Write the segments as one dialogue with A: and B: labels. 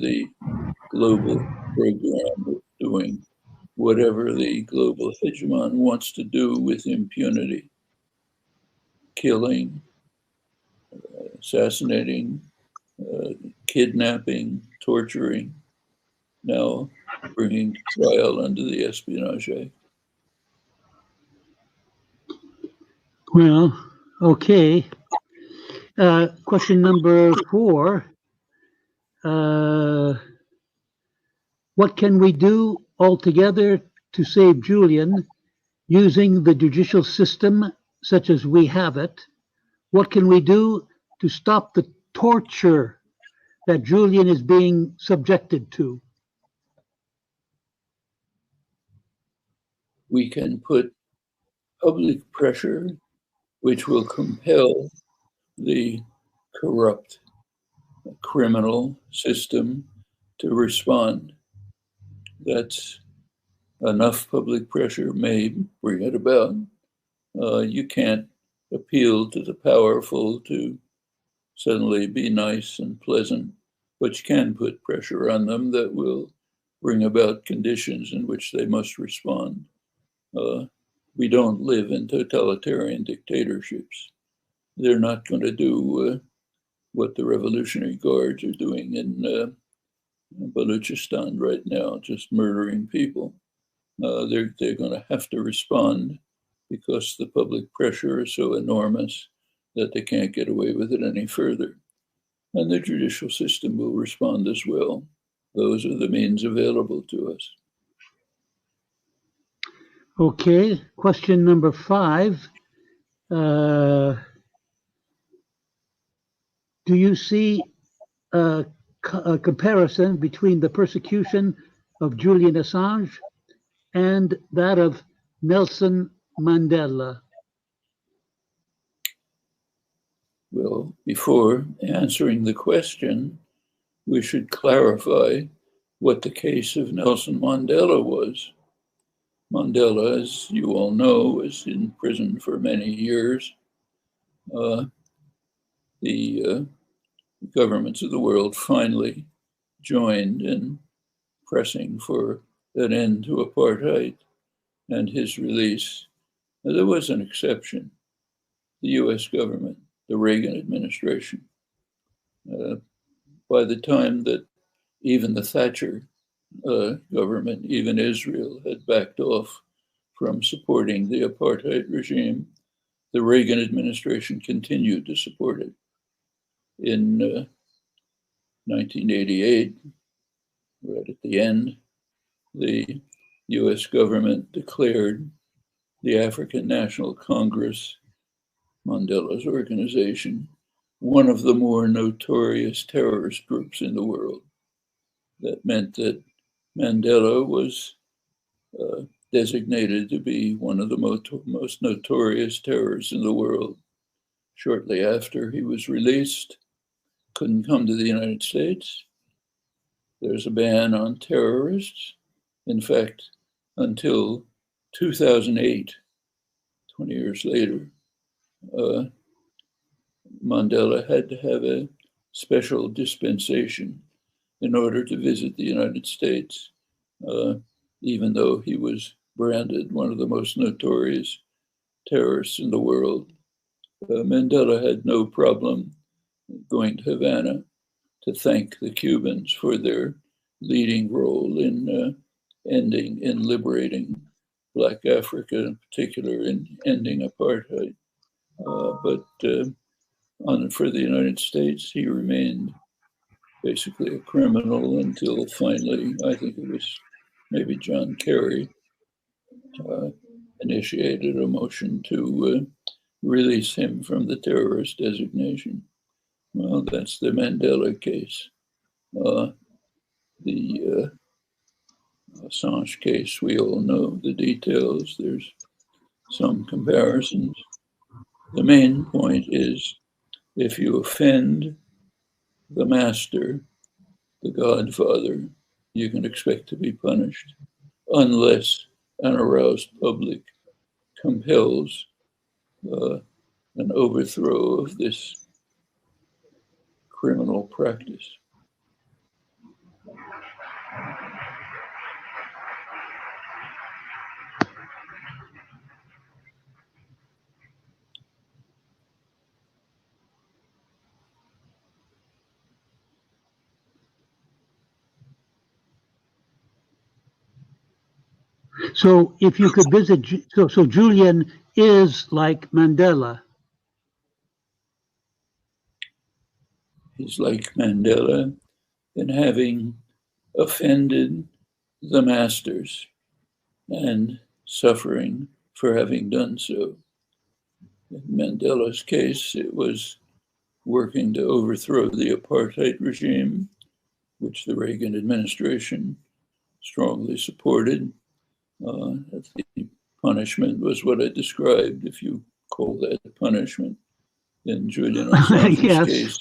A: the global program of doing whatever the global hegemon wants to do with impunity, killing, assassinating, kidnapping, torturing, now bringing trial under the Espionage Act.
B: Well, okay. Question number 4. What can we do altogether to save Julian using the judicial system such as we have it? What can we do to stop the torture that Julian is being subjected to?
A: We can put public pressure which will compel the corrupt criminal system to respond. That's enough public pressure may bring it about. You can't appeal to the powerful to suddenly be nice and pleasant, but you can put pressure on them that will bring about conditions in which they must respond. We don't live in totalitarian dictatorships. They're not going to do what the Revolutionary Guards are doing in Balochistan right now, just murdering people. They're going to have to respond because the public pressure is so enormous that they can't get away with it any further. And the judicial system will respond as well. Those are the means available to us.
B: Okay, question number 5. Do you see a comparison between the persecution of Julian Assange and that of Nelson Mandela?
A: Well, before answering the question, we should clarify what the case of Nelson Mandela was. Mandela, as you all know, was in prison for many years. The governments of the world finally joined in pressing for an end to apartheid and his release. Now, there was an exception, the US government, the Reagan administration. By the time that even the Thatcher government, even Israel, had backed off from supporting the apartheid regime, the Reagan administration continued to support it. In 1988, right at the end, the US government declared the African National Congress, Mandela's organization, one of the more notorious terrorist groups in the world. That meant that Mandela was designated to be one of the most notorious terrorists in the world. Shortly after he was released, couldn't come to the United States. There's a ban on terrorists. In fact, until 2008, 20 years later, Mandela had to have a special dispensation in order to visit the United States, even though he was branded one of the most notorious terrorists in the world. Mandela had no problem going to Havana to thank the Cubans for their leading role in liberating Black Africa, in particular in ending apartheid. But for the United States, he remained basically a criminal until finally, I think it was maybe John Kerry, initiated a motion to release him from the terrorist designation. Well, that's the Mandela case. The Assange case, we all know the details. There's some comparisons. The main point is, if you offend the master, the Godfather, you can expect to be punished unless an aroused public compels an overthrow of this criminal practice.
B: So if you could visit, so Julian is like Mandela.
A: He's like Mandela in having offended the masters and suffering for having done so. In Mandela's case, it was working to overthrow the apartheid regime, which the Reagan administration strongly supported. The punishment was what I described, if you call that punishment, in Julian Assange's
B: Yes.
A: case.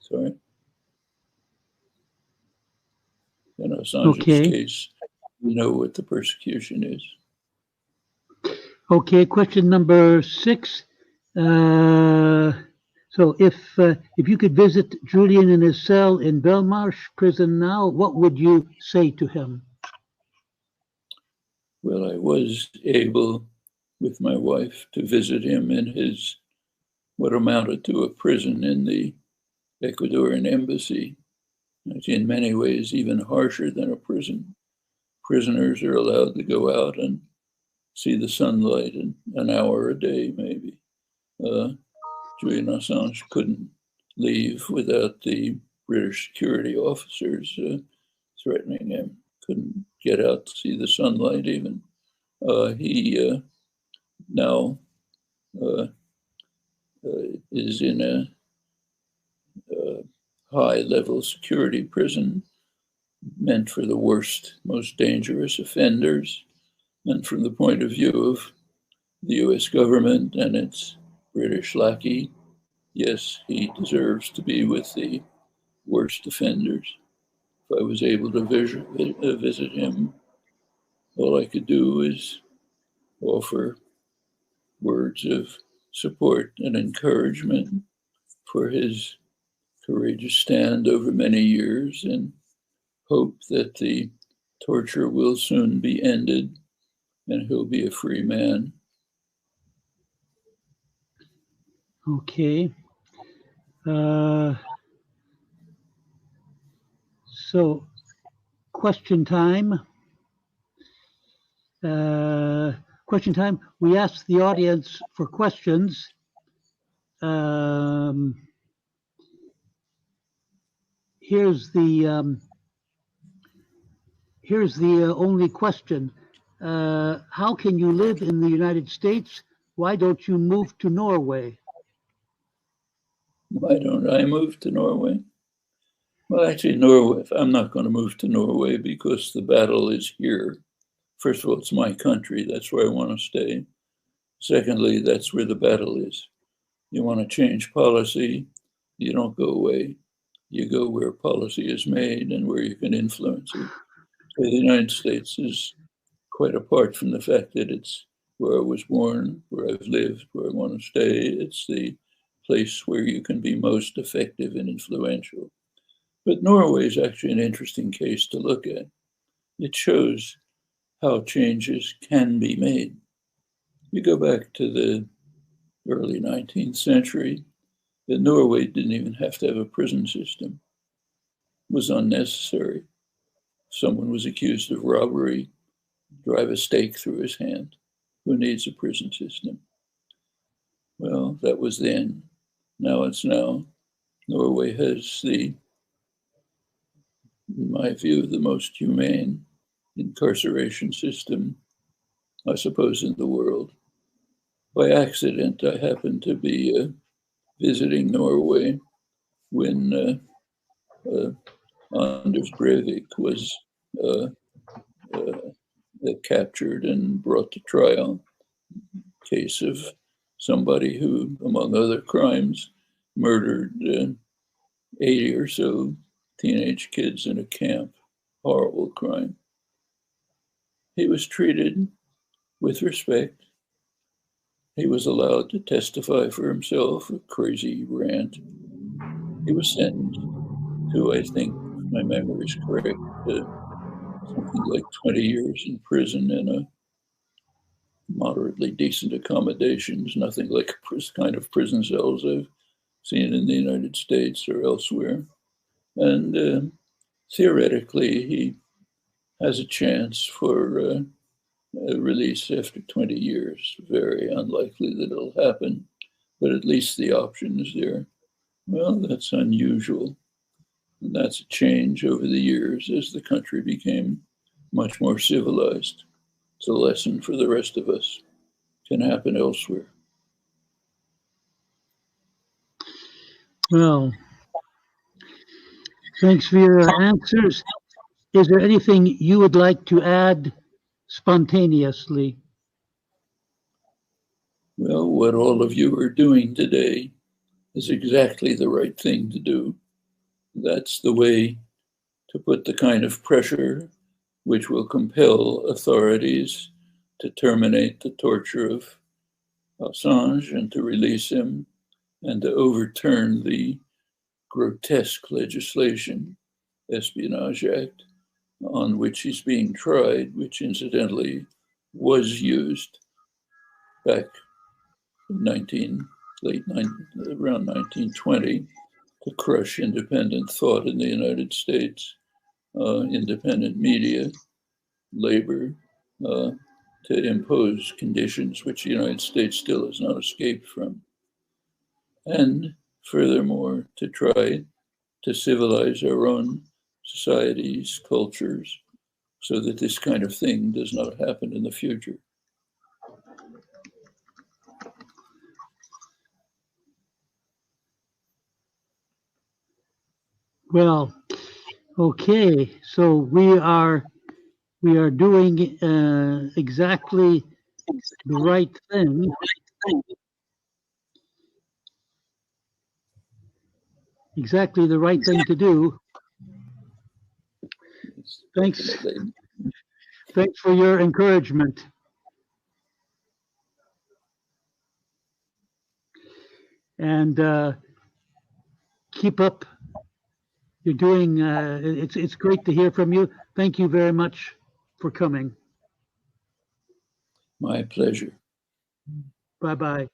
A: Sorry. In Assange's case, we know what the persecution is.
B: Okay, question number 6. So if you could visit Julian in his cell in Belmarsh prison now, what would you say to him?
A: Well, I was able, with my wife, to visit him in his, what amounted to a prison in the Ecuadorian embassy. It's in many ways even harsher than a prison. Prisoners are allowed to go out and see the sunlight in an hour a day, maybe. Julian Assange couldn't leave without the British security officers threatening him. Couldn't get out to see the sunlight even. He now is in a high-level security prison meant for the worst, most dangerous offenders. And from the point of view of the US government and its British lackey, yes, he deserves to be with the worst offenders. If I was able to visit him, all I could do is offer words of support and encouragement for his courageous stand over many years, and hope that the torture will soon be ended and he'll be a free man.
B: Okay. So, question time. Question time. We ask the audience for questions. Here's the only question. How can you live in the United States? Why don't you move to Norway?
A: Why don't I move to Norway? Well, actually, Norway, I'm not going to move to Norway because the battle is here. First of all, it's my country. That's where I want to stay. Secondly, that's where the battle is. You want to change policy, you don't go away. You go where policy is made and where you can influence it. So the United States is quite apart from the fact that it's where I was born, where I've lived, where I want to stay. It's the place where you can be most effective and influential. But Norway is actually an interesting case to look at. It shows how changes can be made. You go back to the early 19th century, that Norway didn't even have to have a prison system. It was unnecessary. If someone was accused of robbery, drive a stake through his hand. Who needs a prison system? Well, that was then. Now it's now. Norway has in my view, the most humane incarceration system, I suppose, in the world. By accident, I happened to be visiting Norway when Anders Breivik was captured and brought to trial. Case of somebody who, among other crimes, murdered 80 or so teenage kids in a camp. Horrible crime. He was treated with respect. He was allowed to testify for himself, a crazy rant. He was sentenced to, I think, if my memory is correct, something like 20 years in prison in a moderately decent accommodations, nothing like kind of prison cells I've seen in the United States or elsewhere. And theoretically, he has a chance for a release after 20 years. Very unlikely that it'll happen, but at least the option is there. Well, that's unusual. And that's a change over the years as the country became much more civilized. It's a lesson for the rest of us. It can happen elsewhere.
B: Well, thanks for your answers. Is there anything you would like to add spontaneously?
A: Well, what all of you are doing today is exactly the right thing to do. That's the way to put the kind of pressure which will compel authorities to terminate the torture of Assange and to release him and to overturn the grotesque legislation, Espionage Act, on which he's being tried, which incidentally was used back in around 1920 to crush independent thought in the United States, independent media, labor, to impose conditions which the United States still has not escaped from. And furthermore, to try to civilize our own societies, cultures, so that this kind of thing does not happen in the future.
B: Well, okay, so we are doing exactly the right thing. Exactly the right thing to do. Thanks. Thanks for your encouragement. And keep up. You're doing, it's great to hear from you. Thank you very much for coming.
A: My pleasure.
B: Bye-bye.